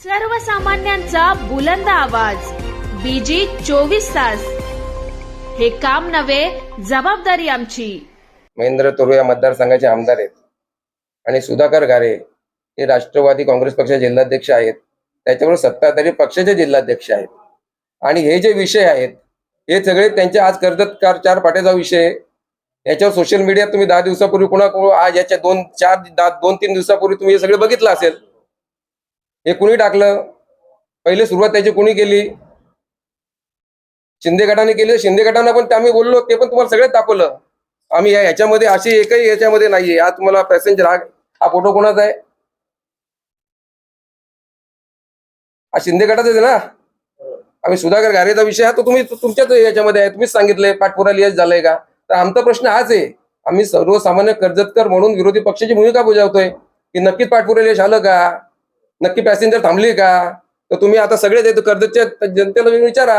सर्वसामान्यांचा बुलंद आवाज बीजी 24 तास. हे काम नव्हे, जबाबदारी आमची. महेंद्र तोरवे या मतदारसंघाचे आमदार आहेत आणि सुधाकर घारे हे राष्ट्रवादी काँग्रेस पक्षाचे जिल्हाध्यक्ष आहेत. त्याच्यावर सत्ताधारी पक्षाचे जिल्हाध्यक्ष आहेत. आणि हे जे विषय आहेत हे सगळे त्यांचे आज कर्जत चार पाट्याचा विषय. याच्यावर सोशल मीडियात तुम्ही 10 दिवसापूर्वी आज याच्या 2-3 दिवसापूर्वी तुम्ही हे सगळे बघितलं असेल. हे कुणी टाकलं? पहिले सुरुवात त्याची कुणी केली? शिंदे गटाने केली. शिंदे गटाने पण आम्ही बोललो, ते पण तुम्हाला सगळ्यात दाखवलं. आम्ही याच्यामध्ये अशी एकही याच्यामध्ये नाहीये. आज तुम्हाला पॅसेंजर हा फोटो कोणाचा आहे? हा शिंदे गटाचा आहे ना. आम्ही सुधाकर घारेचा विषय हा तो तुम्ही तुमच्याच याच्यामध्ये आहे. तुम्हीच सांगितलंय पाठपुरावा लिहायचं झालंय का? तर आमचा प्रश्न हाच आहे. आम्ही सर्वसामान्य कर्जतकर म्हणून विरोधी पक्षाची भूमिका बजावतोय की नक्कीच पाठपुरावा लिहायचं झालं का? नक्की पॅसेंजर थांबली का? तर तुम्ही आता सगळे कर्जतच्या जनतेला विचारा.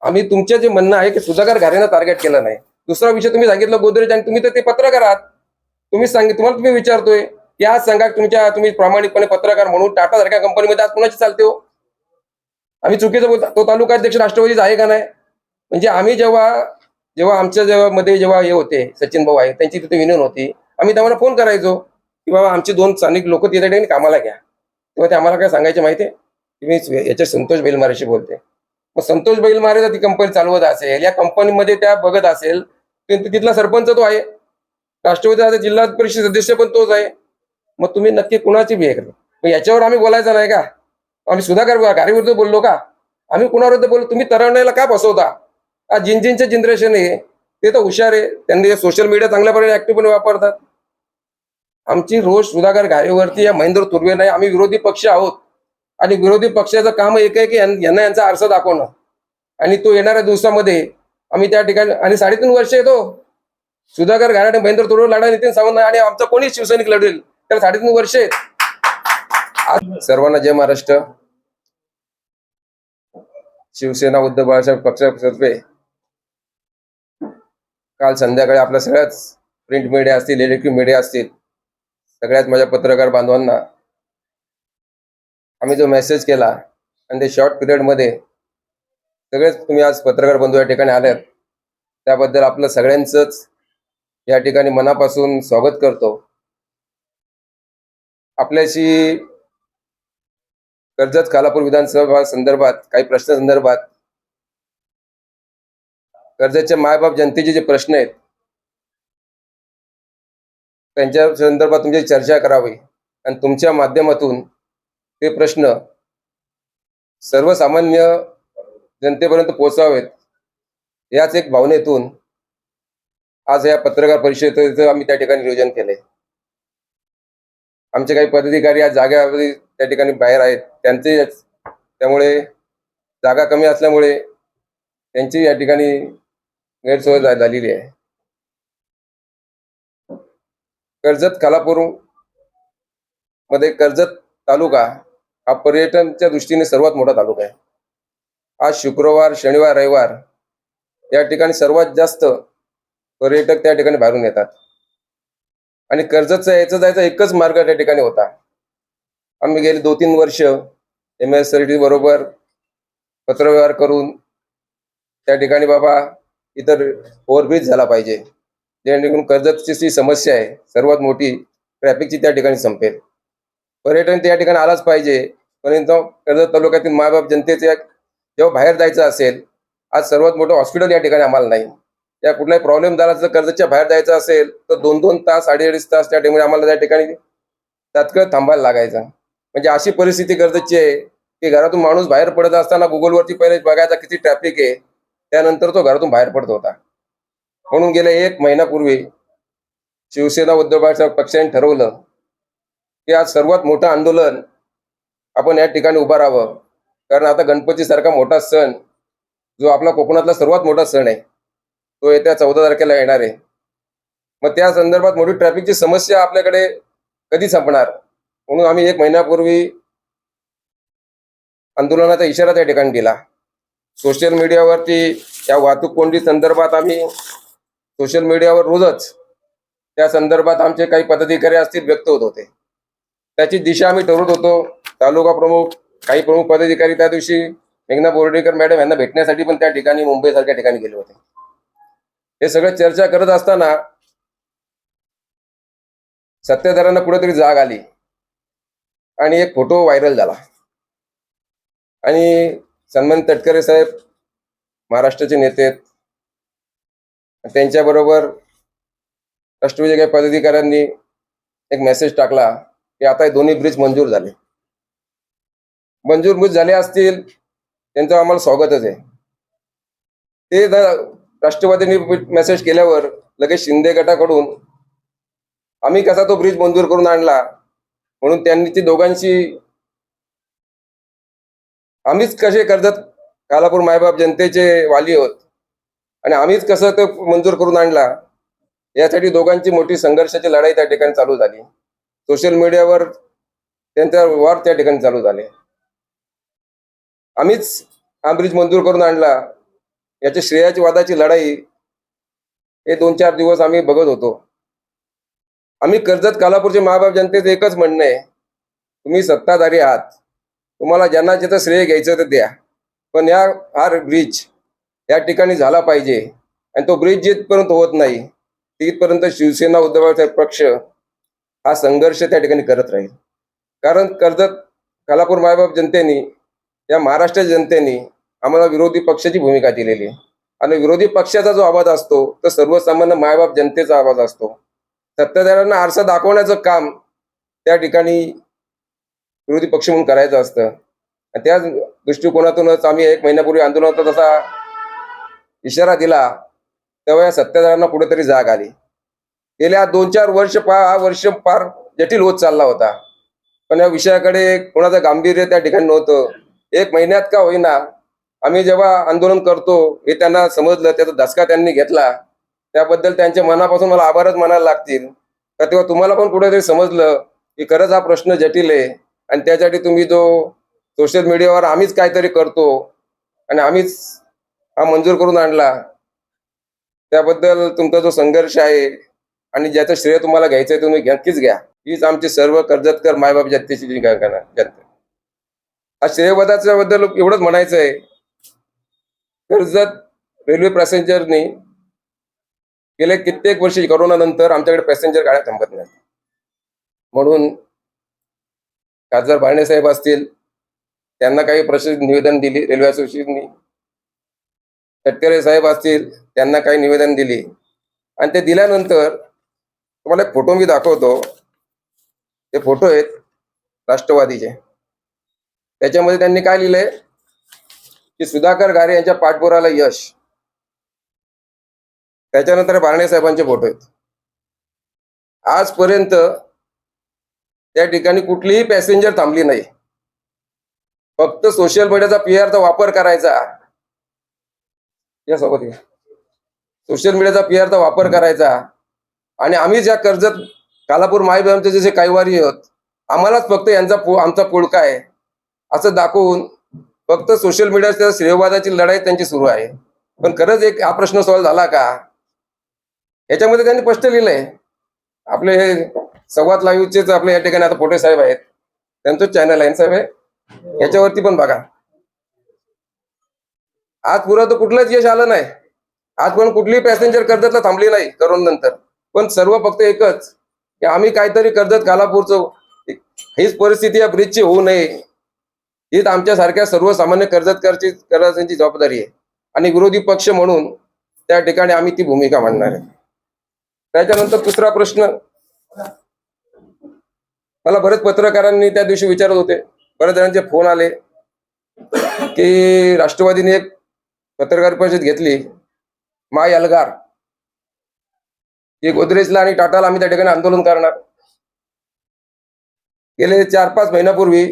आम्ही तुमचे जे म्हणणं आहे की सुधाकर घारेनं टार्गेट केलं नाही. दुसरा विषय तुम्ही सांगितलं गोदरेज, आणि तुम्ही तर ते पत्रकार आहात. तुम्हाला तुम्ही विचारतोय की आज सांगा तुम्ही प्रामाणिकपणे पत्रकार म्हणून टाटा सारख्या कंपनीमध्ये आज कुणाची चालते हो? आम्ही चुकीचं बोलतो. तो तालुका अध्यक्ष राष्ट्रवादीचा आहे का नाही? म्हणजे आम्ही जेव्हा आमच्या मध्ये हे होते सचिन भाऊ आहे, त्यांची तिथे विनंती होती, आम्ही त्यांना फोन करायचो की बाबा आमची 2 स्थानिक लोक तिथे ठिकाणी कामाला घ्या. तेव्हा ते आम्हाला काय सांगायचे माहितीये? मी याच्या संतोष बैलमारेशी बोलते. मग संतोष बैलमारे जर ती कंपनी चालवत असेल, या कंपनीमध्ये त्या बघत असेल, तिथला सरपंच तो आहे, राष्ट्रवादीचा जिल्हा परिषद सदस्य पण तोच आहे. मग तुम्ही नक्की कुणाची बी करा. मग याच्यावर आम्ही बोलायचं नाही का? आम्ही सुधाकर घारेविरुद्ध बोललो का? आम्ही कुणाविरुद्ध बोललो? तुम्ही तरुणाईला का फसवता? आज जिनचे जनरेशन आहे ते तर हुशार आहे. त्यांनी सोशल मीडिया चांगल्या प्रकारे ऍक्टिव्हपणे वापरतात. आमची रोज सुधाकर घारेवरती या महेंद्र तोरवे नाही. आम्ही विरोधी पक्ष आहोत आणि विरोधी पक्षाचं काम एक आहे की यांना यांचा आरसा दाखवणं. आणि तो येणाऱ्या दिवसामध्ये आम्ही त्या ठिकाणी, आणि 3.5 वर्ष येतो सुधाकर घारे आणि महेंद्र तोरवे लढा, नितीन सावंत आणि आमचा कोणी शिवसैनिक लढेल त्याला 3.5 वर्ष आहेत. सर्वांना जय महाराष्ट्र. शिवसेना उद्धव बाळासाहेब पक्षातर्फे काल संध्याकाळी आपल्या सगळ्याच प्रिंट मीडिया असतील, इलेक्ट्रॉनिक मीडिया असतील, सगळ्यात माझ्या पत्रकार बांधवांना आम्ही जो मेसेज केला आणि ते शॉर्ट पिरियडमध्ये सगळेच तुम्ही आज पत्रकार बंधू या ठिकाणी आल्यात, त्याबद्दल आपलं सगळ्यांचंच या ठिकाणी मनापासून स्वागत करतो. आपल्याशी कर्जत खालापूर विधानसभा संदर्भात काही प्रश्न संदर्भात, कर्जतच्या मायबाप जनतेचे जे प्रश्न आहेत त्यांच्या संदर्भात तुमची चर्चा करावी आणि तुमच्या माध्यमातून ते प्रश्न सर्वसामान्य जनतेपर्यंत पोहोचावेत, याच एक भावनेतून आज या पत्रकार परिषदेचं आम्ही त्या ठिकाणी नियोजन केले. आमचे काही पदाधिकारी आज जागेवर त्या ठिकाणी बाहेर आहेत. त्यामुळे जागा कमी असल्यामुळे त्यांची या ठिकाणी गैरसोय झालेली आहे. कर्जत खालापूर मध्ये कर्जत तालुका हा पर्यटनच्या दृष्टीने सर्वात मोठा तालुका आहे. आज शुक्रवार, शनिवार, रविवार या ठिकाणी सर्वात जास्त पर्यटक त्या ठिकाणी बाहेरून येतात. आणि कर्जतचा यायचा जायचा एकच मार्ग त्या ठिकाणी होता. आम्ही गेली 2-3 वर्ष MSRD बरोबर पत्रव्यवहार करून त्या ठिकाणी बाबा इतर ओव्हरब्रिज झाला पाहिजे, जेणेकरून कर्जतची जी समस्या आहे सर्वात मोठी ट्रॅफिकची त्या ठिकाणी संपेल. पर्यटन त्या ठिकाणी आलाच पाहिजे. परंतु कर्जत तालुक्यातील मायबाप जनतेचे जेव्हा बाहेर जायचं असेल, आज सर्वात मोठं हॉस्पिटल या ठिकाणी आम्हाला नाही. त्या कुठलाही प्रॉब्लेम झाला तर कर्जतच्या बाहेर जायचं असेल तर 2-2 तास, 2.5 तास त्या ठिकाणी आम्हाला त्या ठिकाणी तात्काळ थांबायला लागायचं. म्हणजे अशी परिस्थिती कर्जतची आहे की घरातून माणूस बाहेर पडत असताना गुगलवरती पहिले बघायचा किती ट्रॅफिक आहे, त्यानंतर तो घरातून बाहेर पडत होता. म्हणून गेल्या 1 महिन्यापूर्वी शिवसेना उद्धव बाळासाहेब पक्षाने ठरवलं की आज सर्वात मोठं आंदोलन आपण या ठिकाणी उभं राहावं. कारण आता गणपती सारखा मोठा सण, जो आपला कोकणातला सर्वात मोठा सण आहे, तो येत्या 14 तारखेला येणार आहे. मग त्या संदर्भात मोठी ट्रॅफिकची समस्या आपल्याकडे कधी संपणार? म्हणून आम्ही 1 महिन्यापूर्वी आंदोलनाचा इशारा त्या ठिकाणी दिला. सोशल मीडियावरती या वाहतूक कोंडी संदर्भात आम्ही सोशल मीडियावर रोजच त्या संदर्भात आमचे काही पदाधिकारी असतील व्यक्त होत होते. त्याची दिशा आम्ही ठरवत होतो. तालुका प्रमुख काही प्रमुख पदाधिकारी त्या दिवशी मेघना बोर्डीकर मॅडम यांना भेटण्यासाठी पण त्या ठिकाणी मुंबईसारख्या ठिकाणी गेले होते. हे सगळं चर्चा करत असताना सत्ताधाऱ्यांना कुठेतरी जाग आली आणि एक फोटो व्हायरल झाला आणि सन्मानित तटकरे साहेब महाराष्ट्राचे नेते आहेत, त्यांच्याबरोबर राष्ट्रवादी काही पदाधिकाऱ्यांनी एक मेसेज टाकला की आता हे दोन्ही ब्रिज मंजूर झाले. मंजूर झाले असतील त्यांचं आम्हाला स्वागतच आहे. ते राष्ट्रवादींनी मेसेज केल्यावर लगेच शिंदे गटाकडून आम्ही कसा तो ब्रिज मंजूर करून आणला म्हणून त्यांनी ती दोघांची आम्हीच कसे कर्जत कालापूर मायबाप जनतेचे वाली आहोत आणि आम्हीच कसं तो मंजूर करून आणला यासाठी दोघांची मोठी संघर्षाची लढाई त्या ठिकाणी चालू झाली. सोशल मीडियावर त्यांचा वार त्या ठिकाणी चालू झाले. आम्हीच हा ब्रिज मंजूर करून आणला याच्या श्रेयाची वादाची लढाई हे 2-4 दिवस आम्ही बघत होतो. आम्ही कर्जत कालापूरचे मायबाप जनतेचं एकच म्हणणं आहे, तुम्ही सत्ताधारी आहात, तुम्हाला ज्यांना जिथं श्रेय घ्यायचं तर द्या, पण हा ब्रिज या ठिकाणी झाला पाहिजे आणि तो ब्रिज जिथपर्यंत होत नाही तिथपर्यंत शिवसेना उद्धव पक्ष हा संघर्ष त्या ठिकाणी करत राहील. कारण कर्जत कालापूर मायबाप जनतेने या महाराष्ट्र जनतेने आम्हाला विरोधी पक्षाची भूमिका दिलेली आहे आणि विरोधी पक्षाचा जो आवाज असतो तो सर्वसामान्य मायबाप जनतेचा आवाज असतो. सत्ताधाऱ्यांना आरसा दाखवण्याचं काम त्या ठिकाणी विरोधी पक्ष म्हणून करायचं असतं. त्या दृष्टिकोनातूनच आम्ही 1 महिन्यापूर्वी आंदोलनाचा तसा इशारा दिला तेव्हा या सत्ताधाऱ्यांना कुठेतरी जाग आली. गेल्या 2-4 वर्ष हा वर्ष फार जटिल होत चालला होता, पण या विषयाकडे कोणाचं गांभीर्य त्या ठिकाणी नव्हतं. 1 महिन्यात का होईना आम्ही जेव्हा आंदोलन करतो हे त्यांना समजलं, त्याचा धसका त्यांनी घेतला, त्याबद्दल त्यांच्या मनापासून मला आभारच मानायला लागतील. तर तेव्हा तुम्हाला पण कुठेतरी समजलं की खरंच हा प्रश्न जटिल आहे आणि त्यासाठी तुम्ही जो सोशल मीडियावर आम्हीच काहीतरी करतो आणि आम्हीच हा मंजूर करून आणला त्याबद्दल तुमचा जो संघर्ष आहे आणि ज्याचं श्रेय तुम्हाला घ्यायचंय तुम्ही नक्कीच घ्या. हीच आमची सर्व कर्जतकर मायबाप जनतेची जनता. हा श्रेयवादाच्या बद्दल एवढंच म्हणायचं आहे, कर्जत रेल्वे पॅसेंजरनी गेले कित्येक वर्षी कोरोना नंतर आमच्याकडे पॅसेंजर गाड्या थांबत नाहीत म्हणून खासदार बारणे साहेब असतील त्यांना काही प्रश्न निवेदन दिली, रेल्वे असोसिएशननी तटकरे साहेब असतील त्यांना काही निवेदन दिली आणि ते दिल्यानंतर तुम्हाला एक फोटो मी दाखवतो. ते फोटो आहेत राष्ट्रवादीचे. त्याच्यामध्ये त्यांनी काय लिहिलंय की सुधाकर घारे यांच्या पाठपुराला यश. त्याच्यानंतर बारणे साहेबांचे फोटो आहेत. आजपर्यंत त्या ठिकाणी कुठलीही पॅसेंजर थांबली नाही. फक्त सोशल मीडियाचा PR वापर करायचा, यासोबत सोशल मीडियाचा PR वापर करायचा आणि आम्ही ज्या कर्जत कालापूर मायबापचे जसे कैवारी आहोत, आम्हालाच फक्त आमचा पुळका आहे असं दाखवून फक्त सोशल मीडियाच्या श्रेयवादाची लढाई त्यांची सुरू आहे. पण खरंच एक हा प्रश्न सॉल्व्ह झाला का याच्यामध्ये त्यांनी स्पष्ट लिहिलंय. आपले हे संवाद लाईव्हचेच आपले या ठिकाणी आता पोटे साहेब आहेत, त्यांचं चॅनल आहे साहेब आहे, याच्यावरती पण बघा. आज पुरा तर कुठलंच यश आलं नाही, आज पण कुठलीही पॅसेंजर कर्जतला थांबली नाही करोना नंतर. पण सर्व फक्त एकच की आम्ही काहीतरी कर्जत कालापूरचं हीच परिस्थिती या ब्रिजची होऊ नये हीच आमच्यासारख्या सर्वसामान्य कर्जतकरांची जबाबदारी आहे आणि विरोधी पक्ष म्हणून त्या ठिकाणी आम्ही ती भूमिका मांडणार आहे. त्याच्यानंतर दुसरा प्रश्न मला बरेच पत्रकारांनी त्या दिवशी विचारत होते, बऱ्याच जणांचे फोन आले की राष्ट्रवादीने एक पत्रकार परिषद घेतली, माय अलगार की गोदरेजला आणि टाटाला आम्ही त्या ठिकाणी आंदोलन करणार. गेले 4-5 महिन्यापूर्वी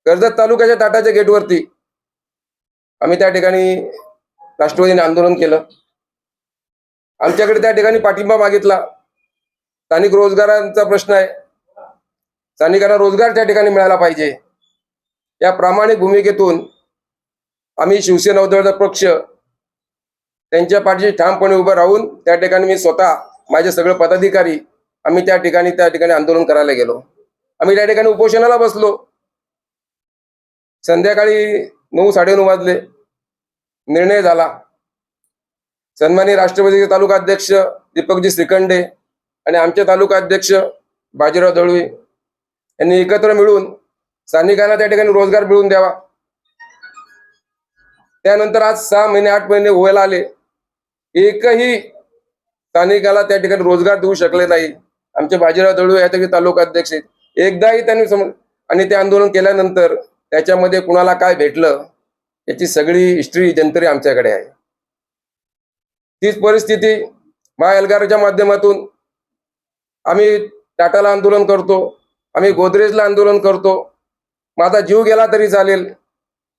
कर्जत तालुक्याच्या टाटाच्या गेटवरती आम्ही त्या ठिकाणी राष्ट्रवादीने आंदोलन केलं. आमच्याकडे त्या ठिकाणी पाठिंबा मागितला. स्थानिक रोजगारांचा प्रश्न आहे, स्थानिकांना रोजगार त्या ठिकाणी मिळाला पाहिजे. या प्रामाणिक भूमिकेतून आम्ही शिवसेना उद्धव पक्ष त्यांच्या पाठीशी ठामपणे उभं राहून त्या ठिकाणी मी स्वतः माझे सगळे पदाधिकारी आम्ही त्या ठिकाणी आंदोलन करायला गेलो. आम्ही त्या ठिकाणी उपोषणाला बसलो. संध्याकाळी 9-9:30 वाजले. निर्णय झाला. सन्माननीय राष्ट्रवादीचे तालुका अध्यक्ष दीपकजी श्रीखंडे आणि आमचे तालुका अध्यक्ष बाजीराव दळवी यांनी एकत्र मिळून स्थानिकांना त्या ठिकाणी रोजगार मिळवून द्यावा. त्यानंतर आज 6 महिने 8 महिने व्हायला आले, एकही स्थानिकाला त्या ठिकाणी रोजगार देऊ शकले नाही. आमचे बाजीराव दळवे या ठिकाणी तालुका अध्यक्ष आहेत. एकदाही त्यांनी आणि ते आंदोलन केल्यानंतर त्याच्यामध्ये कुणाला काय भेटलं याची सगळी हिस्ट्री जंतरी आमच्याकडे आहे. तीच परिस्थिती महाएल्गारच्या माध्यमातून आम्ही टाटाला आंदोलन करतो, आम्ही गोदरेजला आंदोलन करतो. माझा जीव गेला तरी चालेल,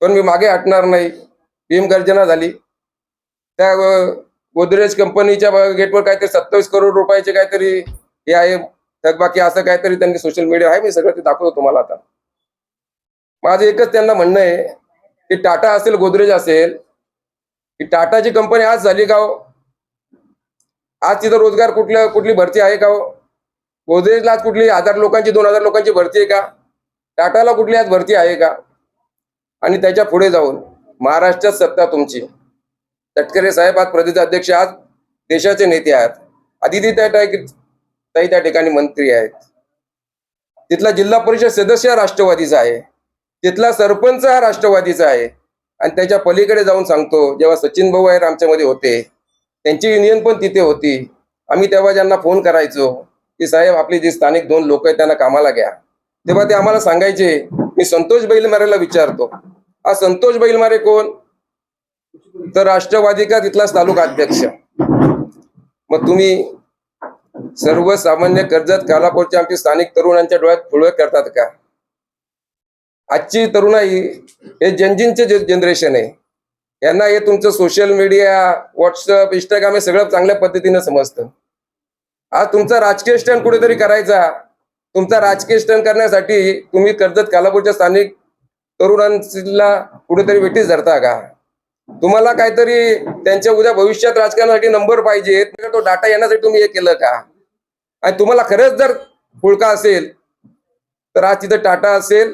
पण मी मागे हटणार नाही. भीमगर्जना झाली. त्या गोदरेज कंपनीच्या गेटवर काहीतरी 27 करोड रुपयाचे काहीतरी हे आहे थकबाकी, असं काहीतरी त्यांनी सोशल मीडिया आहे, मी सगळं ते दाखवतो तुम्हाला. आता माझं एकच त्यांना म्हणणं आहे की टाटा असेल गोदरेज असेल, की टाटाची कंपनी आज झाली का हो? आज तिथं रोजगार कुठली भरती आहे का हो? गोदरेजला आज कुठली 1000 लोकांची 2000 लोकांची भरती आहे का? टाटाला कुठली आज भरती आहे का? आणि त्याच्या पुढे जाऊन महाराष्ट्रात सत्ता तुमची. तटकरे साहेब आज प्रदेश अध्यक्ष, आज देशाचे नेते आहेत. आदिती ताई त्या ठिकाणी मंत्री आहेत. तिथला जिल्हा परिषद सदस्य राष्ट्रवादीचा आहे, तिथला सरपंच हा राष्ट्रवादीचा आहे. आणि त्याच्या पलीकडे जाऊन सांगतो, जेव्हा सचिन भाऊ आहे आमच्यामध्ये होते, त्यांची युनियन पण तिथे होती. आम्ही तेव्हा ज्यांना फोन करायचो की साहेब आपली जी स्थानिक 2 लोक आहेत त्यांना कामाला घ्या, तेव्हा ते आम्हाला सांगायचे. मी संतोष बैलमारेला विचारतो, हा संतोष बैलमारे कोण? तर राष्ट्रवादी का तिथलाच तालुका अध्यक्ष. मग तुम्ही सर्वसामान्य कर्जत कालापूरच्या आमची स्थानिक तरुणांच्या डोळ्यात फुलवे करतात का? आजची तरुणाई हे जनजींचे जनरेशन आहे. यांना हे तुमचं सोशल मीडिया, व्हॉट्सअप, इंस्टाग्राम हे सगळं चांगल्या पद्धतीने समजतं. आज तुमचा राजकीय स्टंट कुठेतरी करायचा. तुमचा राजकीय स्टंट करण्यासाठी तुम्ही कर्जत कालापूरच्या स्थानिक तरुणांना कुठेतरी वेठीस धरता का? तुम्हाला काहीतरी त्यांच्या उद्या भविष्यात राजकारणासाठी नंबर पाहिजे, तो डाटा येण्यासाठी तुम्ही हे केलं का? आणि तुम्हाला खरंच जर फुलका असेल तर आज तिथं टाटा असेल,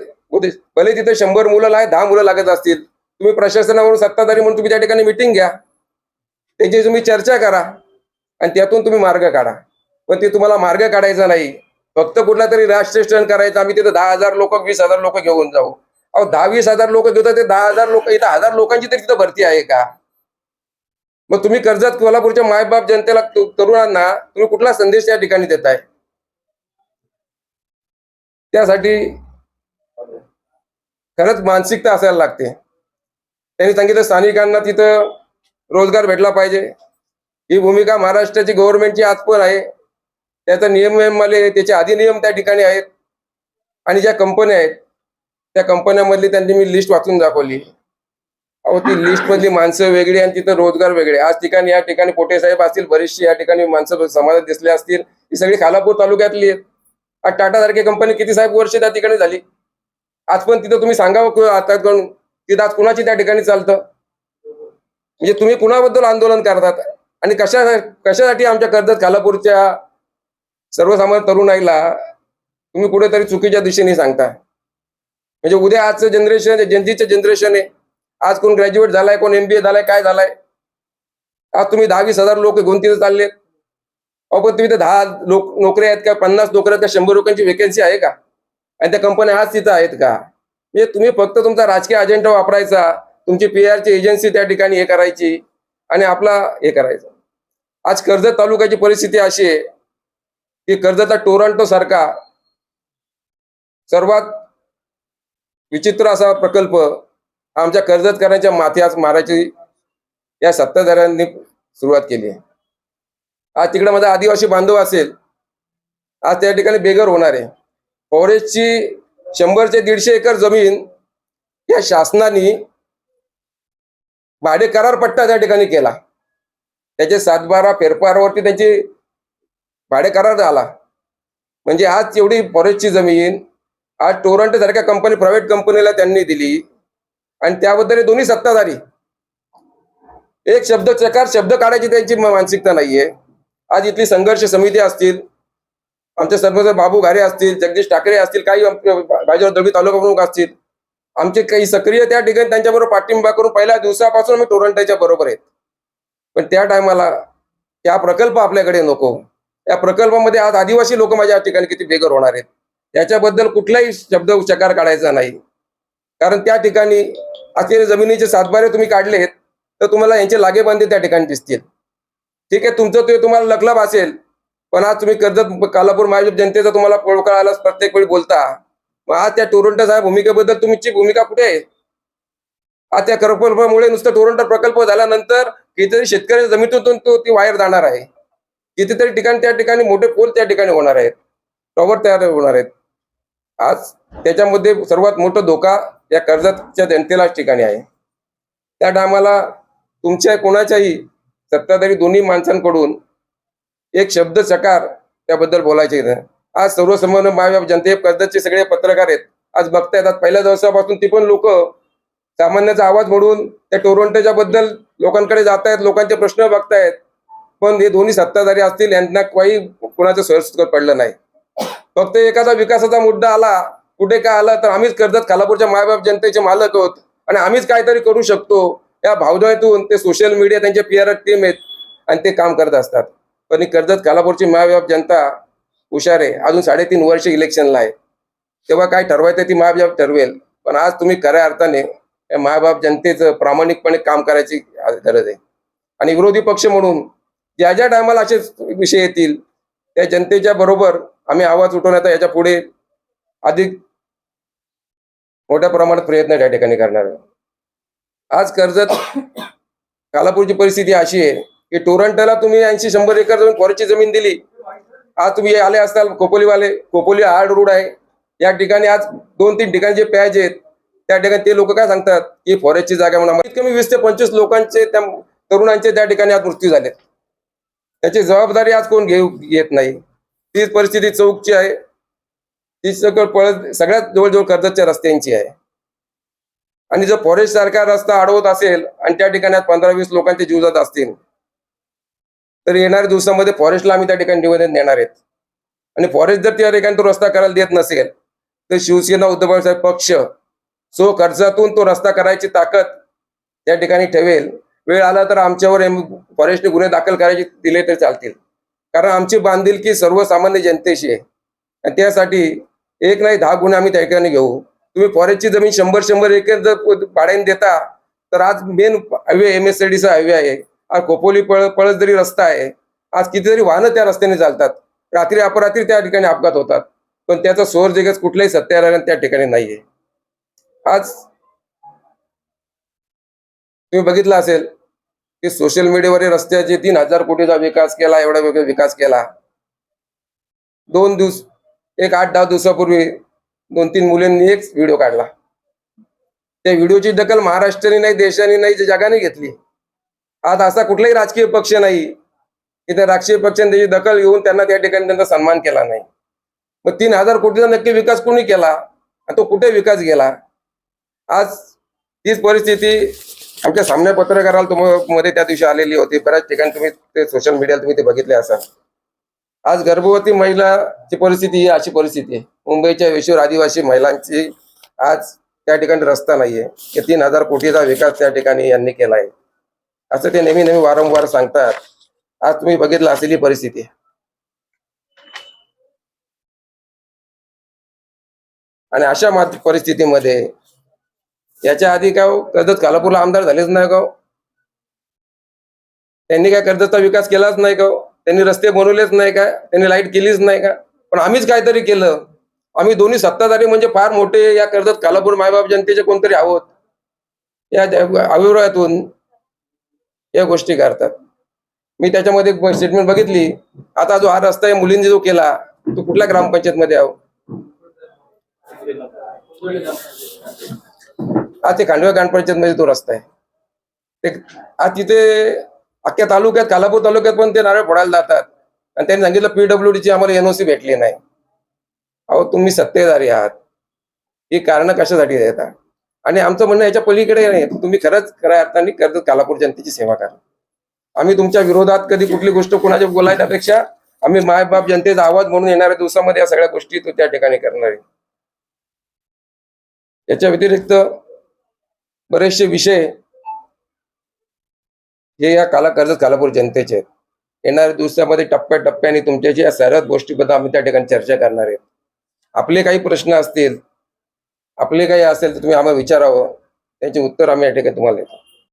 भले तिथे 100 मुलं आहे, 10 मुलं लागत असतील, तुम्ही प्रशासनावरून सत्ताधारी म्हणून तुम्ही त्या ठिकाणी मिटिंग घ्या, त्याची तुम्ही चर्चा करा आणि त्यातून तुम्ही मार्ग काढा. पण ते तुम्हाला मार्ग काढायचा नाही, फक्त कुठला तरी राष्ट्रीय स्टंट करायचा. आम्ही तिथे 10,000 लोक 20,000 लोक घेऊन जाऊ. अहो 10-20,000 लोक घेतात, ते 10,000 लोक इथं 1000 लोकांची तरी तिथं भरती आहे का? मग तुम्ही कर्जत कोल्हापूरच्या मायबाप जनतेला, तरुणांना तुम्ही कुठला संदेश त्या ठिकाणी देताय? त्यासाठी खरंच मानसिकता असायला लागते. त्यांनी सांगितलं स्थानिकांना तिथं रोजगार भेटला पाहिजे. ही भूमिका महाराष्ट्राची गव्हर्नमेंटची आज पण आहे. त्याचा नियमावली, त्याचे अधिनियम त्या ठिकाणी आहेत. आणि ज्या कंपन्या आहेत त्या कंपन्यांमधली त्यांनी मी लिस्ट वाचून दाखवली. अहो ती लिस्ट मधली माणसं वेगळी आणि तिथं रोजगार वेगळे. आज ठिकाणी या ठिकाणी पोटे साहेब असतील, बरीचशी या ठिकाणी माणसं समाजात दिसले असतील, ही सगळी खालापूर तालुक्यातली आहेत. आज टाटा सारखी कंपनी किती साहेब वर्ष त्या ठिकाणी झाली. आज पण तिथं तुम्ही सांगावं आता तिथं आज कुणाची त्या ठिकाणी चालतं? म्हणजे तुम्ही कुणाबद्दल आंदोलन करतात आणि कशासाठी आमच्या कर्जत खालापूरच्या सर्वसामान्य तरुणाईला तुम्ही कुठेतरी चुकीच्या दिशेने सांगता? म्हणजे उद्या आजचं जनरेशन जनजीचं जनरेशन आहे. आज कोण ग्रॅज्युएट झालाय, कोण MBA झालाय, काय झालाय. आज तुम्ही 10-20,000 लोक घेऊन तिथे चाललेत. अहो पण तुम्ही तर 10 नोकऱ्या आहेत का, 50 नोकऱ्या आहेत का, 100 लोकांची वेकेन्सी आहे का? आणि त्या कंपन्या आज तिथं आहेत का? म्हणजे तुम्ही फक्त तुमचा राजकीय अजेंडा वापरायचा, तुमची PR ची एजन्सी त्या ठिकाणी हे करायची आणि आपला हे करायचं. आज कर्जत तालुक्याची परिस्थिती अशी आहे की कर्जतचा टोरंटो सारखा सर्वात विचित्र असा प्रकल्प आमच्या कर्जतकरांच्या माथ्यास मारायची या सत्ताधाऱ्यांनी सुरुवात केली आहे. आज तिकडे माझा आदिवासी बांधव असेल, आज त्या ठिकाणी बेघर होणार आहे. फॉरेस्टची 100 ते 150 एकर जमीन या शासनाने भाडे करार पट्टा त्या ठिकाणी केला. त्याचे 7-12 फेरफारावरती त्यांची भाडे करार झाला. म्हणजे आज एवढी फॉरेस्टची जमीन आज टोरंटो सारख्या कंपनी, प्रायव्हेट कंपनीला त्यांनी दिली आणि त्याबद्दल हे दोन्ही सत्ताधारी एक शब्द काढायची त्यांची मानसिकता नाहीये. आज इथली संघर्ष समिती असतील, आमचे सरपंच बाबू घारे असतील, जगदीश ठाकरे असतील, काही बाजीराव दळवी तालुका प्रमुख असतील, आमचे काही सक्रिय त्या ठिकाणी त्यांच्याबरोबर पाठिंबा करून पहिल्या दिवसापासून आम्ही टोरंटोच्या बरोबर आहेत. पण त्या टायमाला त्या प्रकल्प आपल्याकडे नको, या प्रकल्पामध्ये आज आदिवासी लोक माझ्या ठिकाणी किती बेघर होणार आहेत याच्याबद्दल कुठलाही शब्द उच्चार काढायचा नाही. कारण त्या ठिकाणी अखेर जमिनीचे सातबारे तुम्ही काढलेत तर तुम्हाला यांचे लागेबांधे त्या ठिकाणी दिसतील. ठीक आहे, तुमचं ते तुम्हाला लखलाभ असेल, पण आज तुम्ही कर्जत कालापूर महाजन जनतेचा तुम्हाला पोळका आला प्रत्येक वेळी बोलता. मग आज त्या टोरंटो साहेब भूमिकेबद्दल तुमची भूमिका कुठे आहे? आज त्या प्रकल्पामुळे नुसतं टोरंटो प्रकल्प झाल्यानंतर कितीतरी शेतकरी जमिनीतून ती वायर जाणार आहे. कितीतरी ठिकाणी त्या ठिकाणी मोठे पोल त्या ठिकाणी होणार आहेत, टॉवर तयार होणार आहेत. आज त्याच्यामध्ये सर्वात मोठा धोका या कर्जतच्या जनतेला ठिकाणी आहे. त्या टायमाला तुमच्या कोणाच्याही सत्ताधारी दोन्ही माणसांकडून एक शब्द सकार त्याबद्दल बोलायचे नाही. आज सर्वसामान्य मायबाप जनते कर्जतचे सगळे पत्रकार आहेत, आज बघतायत. आज पहिल्या दिवसापासून ती पण लोक सामान्याचा आवाज म्हणून त्या टोरंटोच्या बद्दल लोकांकडे जात आहेत, लोकांचे प्रश्न बघतायत. पण हे दोन्ही सत्ताधारी असतील यांना काही कुणाचं सोयीस्कर पडलं नाही. फक्त एखादा विकासाचा मुद्दा आला, कुठे काय आला तर आम्हीच कर्जत खालापूरच्या मायबाप जनतेचे मालक आहोत आणि आम्हीच काहीतरी करू शकतो या भावनेतून ते सोशल मीडिया त्यांचे PR टीम आहेत आणि ते काम करत असतात. पण ही कर्जत खालापूरची मायबाप जनता हुशार आहे. अजून 3.5 वर्ष इलेक्शनला आहे, तेव्हा काय ठरवायचं ती मायबाप ठरवेल. पण आज तुम्ही खऱ्या अर्थाने मायबाप जनतेचं प्रामाणिकपणे काम करायची गरज आहे. आणि विरोधी पक्ष म्हणून ज्या ज्या टायमाला असे विषय येतील त्या जनतेच्या बरोबर आम्ही आवाज उठवण्याचा याच्या पुढे अधिक मोठ्या प्रमाणात प्रयत्न त्या ठिकाणी करणार आहे. आज कर्जत कालापूरची परिस्थिती अशी आहे की टोरंटोला तुम्ही 80-100 एकर जमीन फॉरेस्टची जमीन दिली. आज तुम्ही आले असताल खोपोलीवाले, खोपोली हार्ड रोड आहे या ठिकाणी. आज 2-3 ठिकाणी जे पॅच आहेत त्या ठिकाणी ते लोक काय सांगतात की फॉरेस्टची जागा म्हणून कमी 20 ते 25 लोकांचे त्या तरुणांचे त्या ठिकाणी आज मृत्यू झालेत. त्याची जबाबदारी आज कोण घेत नाही. तीच परिस्थिती चौकची आहे, ती सगळ्यात जवळजवळ कर्जतच्या रस्त्यांची आहे. आणि जर फॉरेस्ट सारखा रस्ता अडवत असेल आणि त्या ठिकाणी 15-20 लोकांचे जीव जात असतील तर येणाऱ्या दिवसामध्ये फॉरेस्टला आम्ही त्या ठिकाणी निवेदन देणार आहेत. आणि फॉरेस्ट जर त्या ठिकाणी तो रस्ता करायला देत नसेल तर शिवसेना उद्धव साहेब पक्ष कर्जातून तो रस्ता करायची ताकद त्या ठिकाणी ठेवेल. वेळ आला तर आमच्यावर फॉरेस्टने गुन्हे दाखल करायचे दिले तर चालतील. कारण आमची बांधिलकी सर्वसामान्य जनतेशी आहे आणि त्यासाठी 1 नाही 10 गुन्हे आम्ही त्या ठिकाणी घेऊ. तुम्ही फॉरेस्टची जमीन 100 एकर जर भाड्याने देता तर आज मेन हायवे MSCDचा हायवे आहे, आज खोपोली पळसदरी रस्ता आहे. आज कितीतरी वाहनं त्या रस्त्याने चालतात, रात्री अपरात्री त्या ठिकाणी अपघात होतात. पण त्याचा सोर्स जगत कुठल्याही सत्याग्रह त्या ठिकाणी नाहीये. आज तुम्ही बघितलं असेल की सोशल मीडियावर रस्त्याचे 3,000 कोटीचा विकास केला, एवढा वेगळा विकास केला. 8-10 दिवसापूर्वी 2-3 मुलींनी एक व्हिडिओ काढला. त्या व्हिडिओची दखल महाराष्ट्राने नाही, देशाने नाही, जगाने घेतली. आज असा कुठलाही राजकीय पक्ष नाही की त्या राजकीय पक्षाने त्याची दखल घेऊन त्यांना त्या ठिकाणी त्यांचा सन्मान केला नाही. मग 3,000 कोटीचा नक्की विकास कोणी केला आणि तो कुठे विकास गेला? आज तीच परिस्थिती आमच्या सामन्या पत्रकाराला मध्ये त्या दिवशी आलेली होती. बऱ्याच ठिकाणी तुम्ही ते सोशल मीडियाला तुम्ही ते बघितले असाल. आज गर्भवती महिलाची परिस्थिती ही अशी परिस्थिती आहे. मुंबईच्या वेशीवर आदिवासी महिलांची आज त्या ठिकाणी रस्ता नाहीये. 3,000 कोटीचा विकास त्या ठिकाणी यांनी केलाय असं ते नेहमी वारंवार सांगतात. आज तुम्ही बघितलं असेल ही परिस्थिती. आणि अशा परिस्थितीमध्ये याच्या आधी काय कर्जत खालापूरला आमदार झालेच नाही का? त्यांनी काय कर्जतचा विकास केलाच नाही का? त्यांनी रस्ते बनवलेच नाही का? त्यांनी लाईट केलीच नाही का? पण आम्हीच काहीतरी केलं. आम्ही दोन्ही सत्ताधारी म्हणजे फार मोठे या कर्जत खालापूर मायबाप जनतेचे कोणतरी आहोत. या अभिप्रायातून या गोष्टी करतात. मी त्याच्यामध्ये स्टेटमेंट बघितली. आता जो हा रस्ता आहे मुलींनी जो केला तो कुठल्या ग्रामपंचायत मध्ये आहो? आज ते खांडवा ग्रामपंचायत मध्ये तो रस्ता आहे. आज तिथे अख्ख्या तालुक्यात, खालापूर तालुक्यात पण ते नारळ फोडायला जातात आणि त्यांनी सांगितलं PWD ची आम्हाला NOC भेटली नाही. अहो तुम्ही सत्तेधारी आहात, ही कारण कशासाठी देता? आणि आमचं म्हणणं याच्या पलीकडे नाही. तुम्ही खरंच खऱ्या अर्थाने कर्जत खालापूर जनतेची सेवा करा. आम्ही तुमच्या विरोधात कधी कुठली गोष्ट कोणाच्या बोलायच्यापेक्षा आम्ही मायबाप जनतेचा आवाज म्हणून येणाऱ्या दिवसामध्ये या सगळ्या गोष्टी तो त्या ठिकाणी करणार आहे. याच्या व्यतिरिक्त बरेचसे विषय हे या कर्जत खालापूर जनतेचे आहेत. येणाऱ्या दिवसामध्ये टप्प्याटप्प्याने तुमच्याशी या सर्व गोष्टीबद्दल आम्ही त्या ठिकाणी चर्चा करणार आहेत. आपले काही प्रश्न असतील, आपले काही असेल तर तुम्ही आम्हाला विचारावं, त्याचे उत्तर आम्ही या ठिकाणी तुम्हाला देतो.